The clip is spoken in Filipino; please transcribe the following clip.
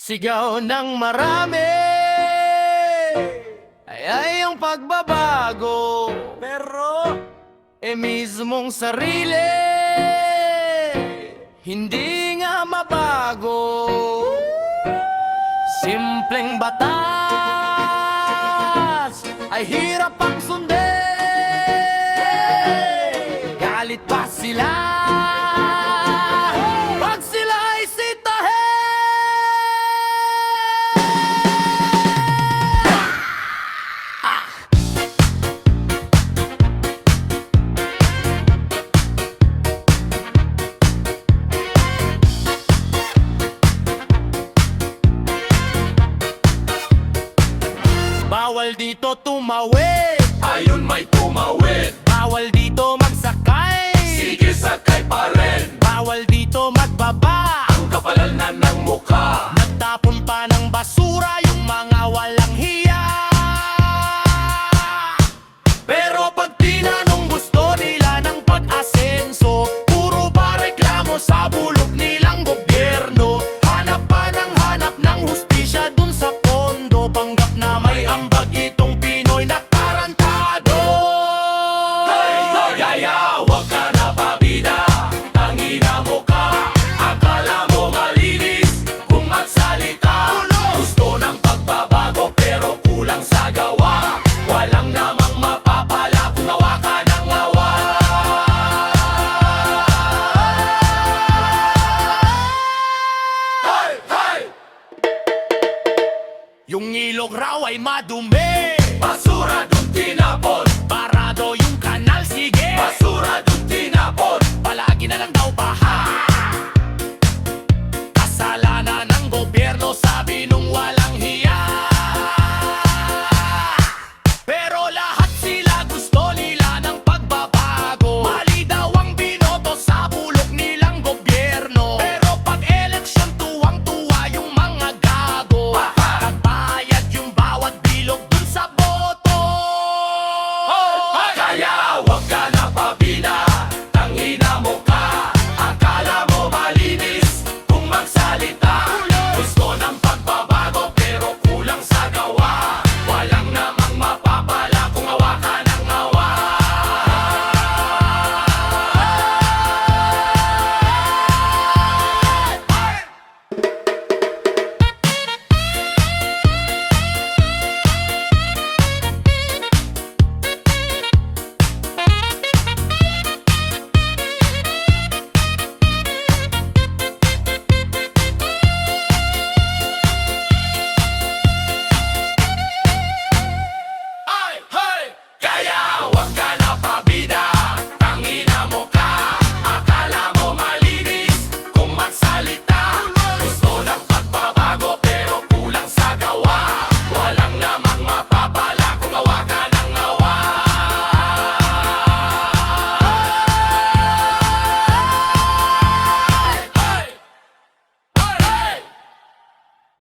Sigaw ng marami ay ang pagbabago, pero mismong sarili hindi nga mabago. Simpleng batas ay hirap ang sundin. Galit pa sila pag sila ay sitahin. Bawal dito tumawid, Ayun may tumawid, bawal dito magsakay, sige sakay pa rin. bawal dito magbaba, Ang kapalal na ng mukha, nagtapon pa ng basura yung mga walang hiya. Pero pag tinanong gusto nila ng pag-asenso, puro pa reklamo sa bulok nilang gobyerno. Hanap pa ng hanap ng hustisya dun sa pondo, panggap na may ambag itong Pinoy na tarantado. Yaya, wag ka na pabida, tangina mo ka. Akala mo malinis kung magsalita. Gusto ng pagbabago pero kulang sa gawa. Walang namang mapapala kung nawa ka ng nawa. Hey, hey! Yung ilog raw ay madumi, Basura dun tinapon, parado yung kanal, sige. basura dun tinapon. Palagi na lang daw baha, kasalanan ng gobyerno, sabi nung wala